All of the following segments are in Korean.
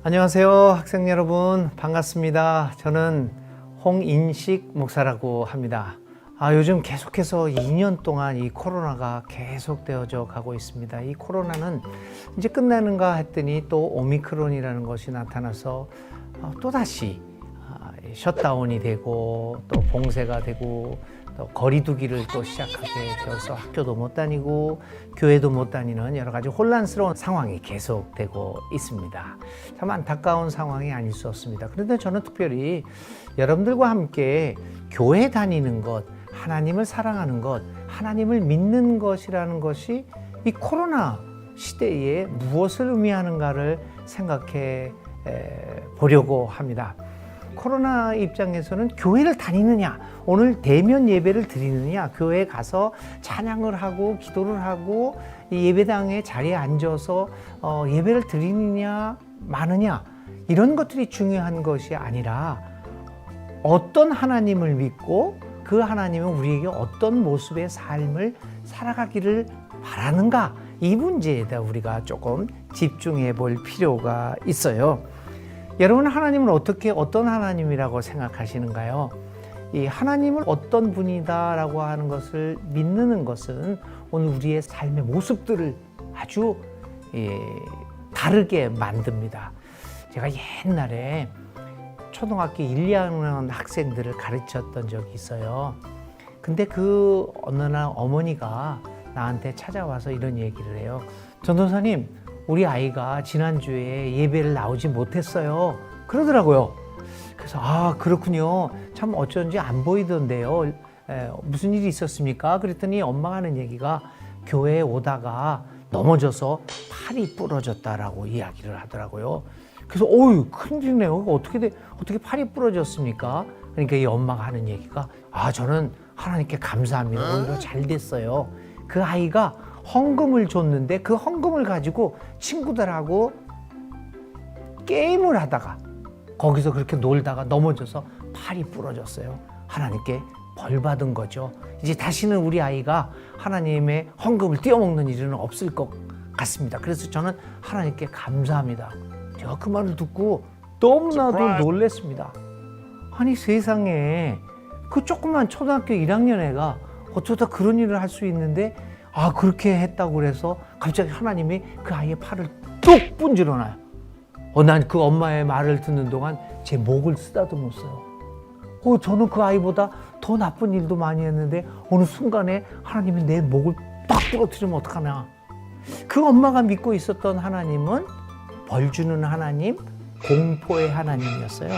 안녕하세요, 학생 여러분. 반갑습니다. 저는 홍인식 목사라고 합니다. 요즘 계속해서 2년 동안 이 코로나가 계속되어져 가고 있습니다. 이 코로나는 이제 끝나는가 했더니 또 오미크론이라는 것이 나타나서 또다시 셧다운이 되고 또 봉쇄가 되고 또 거리두기를 또 시작하게 되어서 학교도 못 다니고 교회도 못 다니는 여러 가지 혼란스러운 상황이 계속되고 있습니다. 참 안타까운 상황이 아닐 수 없습니다. 그런데 저는 특별히 여러분들과 함께 교회 다니는 것, 하나님을 사랑하는 것, 하나님을 믿는 것이라는 것이 이 코로나 시대에 무엇을 의미하는가를 생각해 보려고 합니다. 코로나 입장에서는 교회를 다니느냐, 오늘 대면 예배를 드리느냐, 교회에 가서 찬양을 하고 기도를 하고 이 예배당의 자리에 앉아서 예배를 드리느냐 마느냐, 이런 것들이 중요한 것이 아니라 어떤 하나님을 믿고 그 하나님은 우리에게 어떤 모습의 삶을 살아가기를 바라는가, 이 문제에다 우리가 조금 집중해 볼 필요가 있어요. 여러분, 하나님은 어떤 하나님이라고 생각하시는가요? 이 하나님을 어떤 분이다라고 하는 것을 믿는 것은 오늘 우리의 삶의 모습들을 아주 다르게 만듭니다. 제가 옛날에 초등학교 1, 2학년 학생들을 가르쳤던 적이 있어요. 근데 그 어느 날 어머니가 나한테 찾아와서 이런 얘기를 해요. 전도사님, 우리 아이가 지난주에 예배를 나오지 못했어요. 그러더라고요. 그래서 그렇군요. 참 어쩐지 안 보이던데요. 무슨 일이 있었습니까? 그랬더니 엄마가 하는 얘기가 교회에 오다가 넘어져서 팔이 부러졌다라고 이야기를 하더라고요. 그래서 큰일이네요. 어떻게 팔이 부러졌습니까? 그러니까 이 엄마가 하는 얘기가 저는 하나님께 감사합니다. 오히려 잘 됐어요. 그 아이가 헌금을 줬는데 그 헌금을 가지고 친구들하고 게임을 하다가 거기서 그렇게 놀다가 넘어져서 팔이 부러졌어요. 하나님께 벌 받은 거죠. 이제 다시는 우리 아이가 하나님의 헌금을 떼어먹는 일은 없을 것 같습니다. 그래서 저는 하나님께 감사합니다. 제가 그 말을 듣고 너무나도 놀랐습니다. 아니, 세상에 그 조그만 초등학교 1학년 애가 어쩌다 그런 일을 할 수 있는데 그렇게 했다고 그래서 갑자기 하나님이 그 아이의 팔을 뚝 분질러놔요. 난 그 엄마의 말을 듣는 동안 제 목을 쓰다듬었어요. 저는 그 아이보다 더 나쁜 일도 많이 했는데 어느 순간에 하나님이 내 목을 딱 부러뜨리면 어떡하나. 그 엄마가 믿고 있었던 하나님은 벌 주는 하나님, 공포의 하나님이었어요.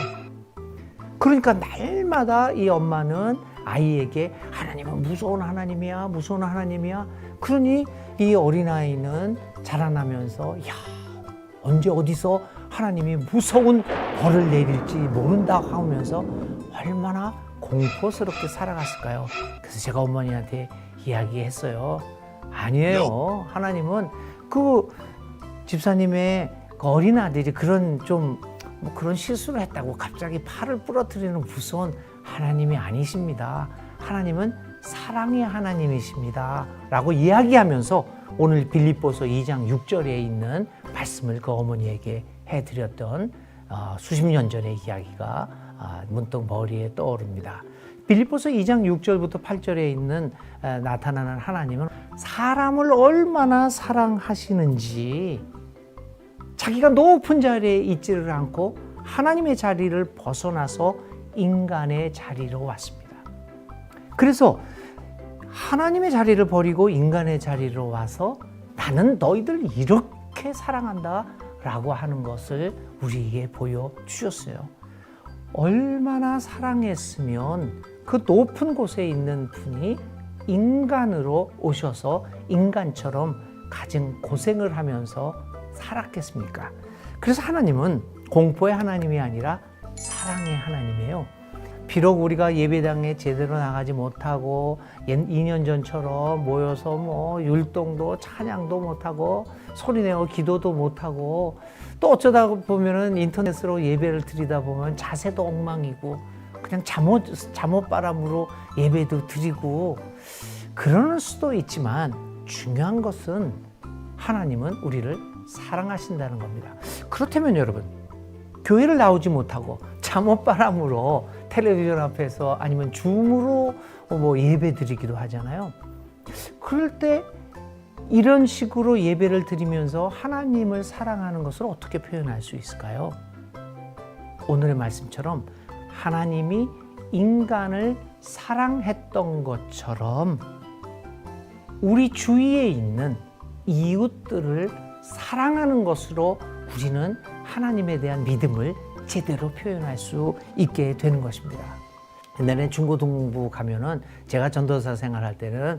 그러니까 날마다 이 엄마는 아이에게 하나님은 무서운 하나님이야, 무서운 하나님이야. 그러니 이 어린아이는 자라나면서 언제 어디서 하나님이 무서운 벌을 내릴지 모른다 하면서 얼마나 공포스럽게 살아갔을까요? 그래서 제가 어머니한테 이야기했어요. 아니에요. 하나님은 그 집사님의 그 어린 아들이 그런 실수를 했다고 갑자기 팔을 부러뜨리는 무서운 하나님이 아니십니다. 하나님은 사랑의 하나님이십니다. 라고 이야기하면서 오늘 빌립보서 2장 6절에 있는 말씀을 그 어머니에게 해드렸던 수십 년 전의 이야기가 문득 머리에 떠오릅니다. 빌립보서 2장 6절부터 8절에 있는 나타나는 하나님은 사람을 얼마나 사랑하시는지, 자기가 높은 자리에 있지를 않고 하나님의 자리를 벗어나서 인간의 자리로 왔습니다. 그래서 하나님의 자리를 버리고 인간의 자리로 와서 나는 너희들 이렇게 사랑한다 라고 하는 것을 우리에게 보여주셨어요. 얼마나 사랑했으면 그 높은 곳에 있는 분이 인간으로 오셔서 인간처럼 가진 고생을 하면서 살았겠습니까? 그래서 하나님은 공포의 하나님이 아니라 사랑의 하나님이에요. 비록 우리가 예배당에 제대로 나가지 못하고 2년 전처럼 모여서 율동도 찬양도 못하고 소리내어 기도도 못하고 또 어쩌다 보면은 인터넷으로 예배를 드리다 보면 자세도 엉망이고 그냥 잠옷바람으로 예배도 드리고 그럴 수도 있지만 중요한 것은 하나님은 우리를 사랑하신다는 겁니다. 그렇다면 여러분, 교회를 나오지 못하고 잠옷바람으로 텔레비전 앞에서 아니면 줌으로 뭐 예배 드리기도 하잖아요. 그럴 때 이런 식으로 예배를 드리면서 하나님을 사랑하는 것을 어떻게 표현할 수 있을까요? 오늘의 말씀처럼 하나님이 인간을 사랑했던 것처럼 우리 주위에 있는 이웃들을 사랑하는 것으로 우리는 하나님에 대한 믿음을 제대로 표현할 수 있게 되는 것입니다. 옛날에 중고등부 가면은 제가 전도사 생활할 때는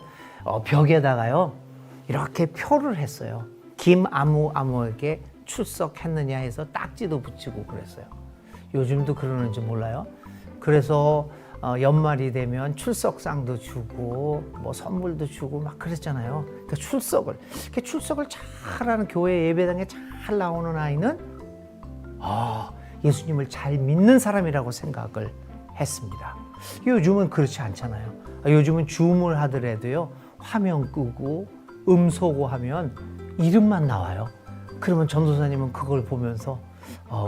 벽에다가요 이렇게 표를 했어요. 김아무에게 출석했느냐 해서 딱지도 붙이고 그랬어요. 요즘도 그러는지 몰라요. 그래서 연말이 되면 출석상도 주고 뭐 선물도 주고 막 그랬잖아요. 그러니까 출석을 잘하는 교회 예배당에 잘 나오는 아이는 예수님을 잘 믿는 사람이라고 생각을 했습니다. 요즘은 그렇지 않잖아요. 요즘은 줌을 하더라도요 화면 끄고 음소거 하면 이름만 나와요. 그러면 전도사님은 그걸 보면서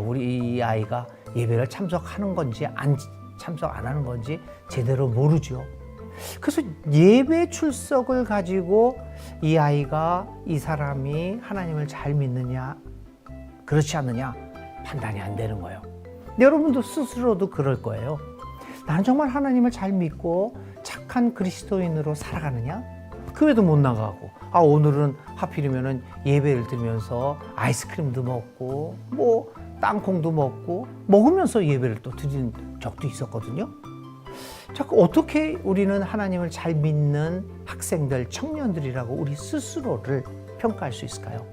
우리 이 아이가 예배를 참석하는 건지 참석 안 하는 건지 제대로 모르죠. 그래서 예배 출석을 가지고 이 아이가 이 사람이 하나님을 잘 믿느냐 그렇지 않느냐 판단이 안 되는 거예요. 여러분도 스스로도 그럴 거예요. 나는 정말 하나님을 잘 믿고 착한 그리스도인으로 살아가느냐? 교회도 못 나가고 오늘은 하필이면 예배를 드리면서 아이스크림도 먹고 뭐 땅콩도 먹으면서 예배를 또 드리는 적도 있었거든요. 자, 어떻게 우리는 하나님을 잘 믿는 학생들, 청년들이라고 우리 스스로를 평가할 수 있을까요?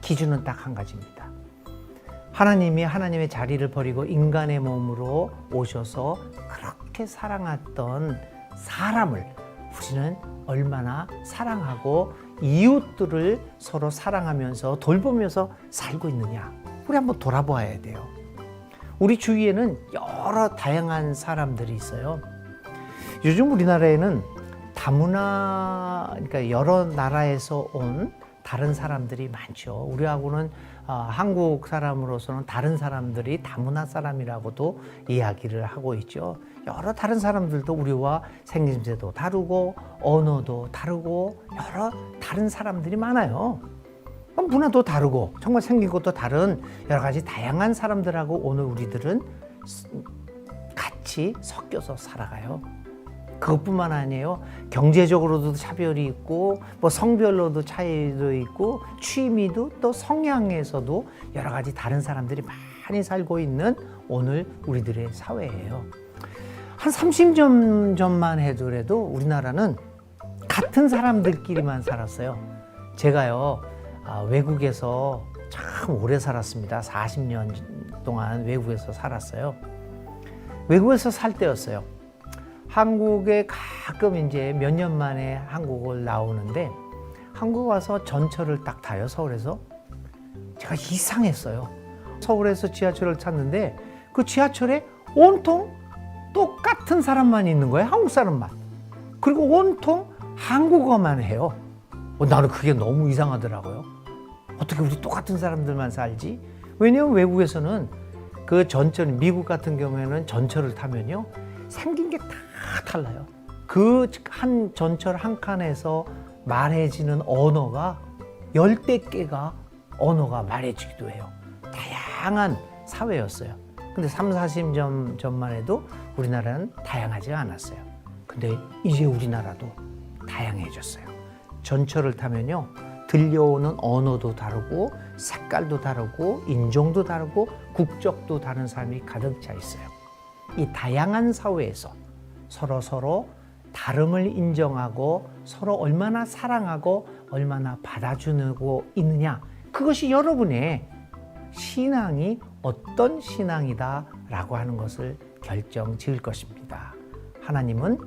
기준은 딱 한 가지입니다. 하나님이 하나님의 자리를 버리고 인간의 몸으로 오셔서 그렇게 사랑했던 사람을 우리는 얼마나 사랑하고 이웃들을 서로 사랑하면서 돌보면서 살고 있느냐, 우리 한번 돌아보아야 돼요. 우리 주위에는 여러 다양한 사람들이 있어요. 요즘 우리나라에는 다문화, 그러니까 여러 나라에서 온 다른 사람들이 많죠. 우리하고는 한국 사람으로서는 다른 사람들이 다문화 사람이라고도 이야기를 하고 있죠. 여러 다른 사람들도 우리와 생김새도 다르고 언어도 다르고 여러 다른 사람들이 많아요. 문화도 다르고 정말 생긴 것도 다른 여러 가지 다양한 사람들하고 오늘 우리들은 같이 섞여서 살아가요. 그것뿐만 아니에요. 경제적으로도 차별이 있고 뭐 성별로도 차이도 있고 취미도 또 성향에서도 여러 가지 다른 사람들이 많이 살고 있는 오늘 우리들의 사회예요. 한 30년 전만 해도 우리나라는 같은 사람들끼리만 살았어요. 제가요 외국에서 참 오래 살았습니다. 40년 동안 외국에서 살았어요. 외국에서 살 때였어요. 한국에 가끔 이제 몇 년 만에 한국을 나오는데 한국 와서 전철을 딱 타요. 서울에서. 제가 이상했어요. 서울에서 지하철을 탔는데 그 지하철에 온통 똑같은 사람만 있는 거예요. 한국 사람만. 그리고 온통 한국어만 해요. 나는 그게 너무 이상하더라고요. 어떻게 우리 똑같은 사람들만 살지? 왜냐하면 외국에서는 그 전철, 미국 같은 경우에는 전철을 타면요 생긴 게 다 달라요. 그 한 전철 한 칸에서 말해지는 언어가 10대 개가 언어가 말해지기도 해요. 다양한 사회였어요. 근데 30-40년 전만 해도 우리나라는 다양하지 않았어요. 근데 이제 우리나라도 다양해졌어요. 전철을 타면요 들려오는 언어도 다르고 색깔도 다르고 인종도 다르고 국적도 다른 사람이 가득 차 있어요. 이 다양한 사회에서 서로 다름을 인정하고 서로 얼마나 사랑하고 얼마나 받아주고 있느냐, 그것이 여러분의 신앙이 어떤 신앙이다라고 하는 것을 결정 지을 것입니다. 하나님은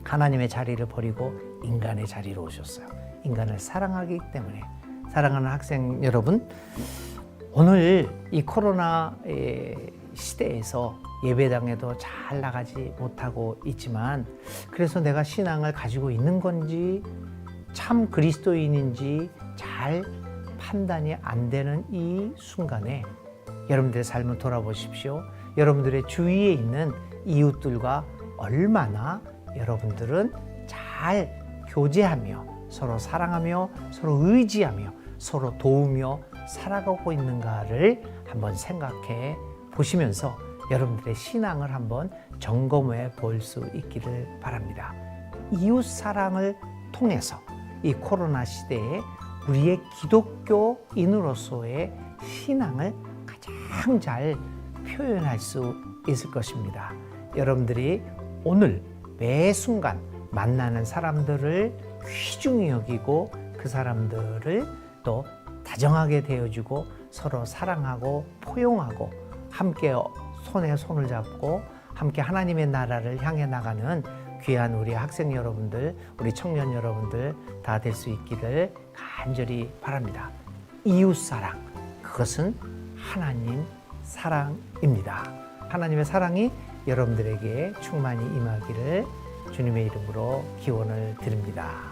하나님의 자리를 버리고 인간의 자리로 오셨어요. 인간을 사랑하기 때문에. 사랑하는 학생 여러분, 오늘 이 코로나 시대에서 예배당에도 잘 나가지 못하고 있지만 그래서 내가 신앙을 가지고 있는 건지 참 그리스도인인지 잘 판단이 안 되는 이 순간에 여러분들의 삶을 돌아보십시오. 여러분들의 주위에 있는 이웃들과 얼마나 여러분들은 잘 교제하며 서로 사랑하며 서로 의지하며 서로 도우며 살아가고 있는가를 한번 생각해 보시면서 여러분들의 신앙을 한번 점검해 볼 수 있기를 바랍니다. 이웃 사랑을 통해서 이 코로나 시대에 우리의 기독교인으로서의 신앙을 가장 잘 표현할 수 있을 것입니다. 여러분들이 오늘 매 순간 만나는 사람들을 귀중히 여기고 그 사람들을 또 다정하게 대해주고 서로 사랑하고 포용하고 함께 손에 손을 잡고 함께 하나님의 나라를 향해 나가는 귀한 우리 학생 여러분들, 우리 청년 여러분들 다 될 수 있기를 간절히 바랍니다. 이웃사랑, 그것은 하나님 사랑입니다. 하나님의 사랑이 여러분들에게 충만히 임하기를 주님의 이름으로 기원을 드립니다.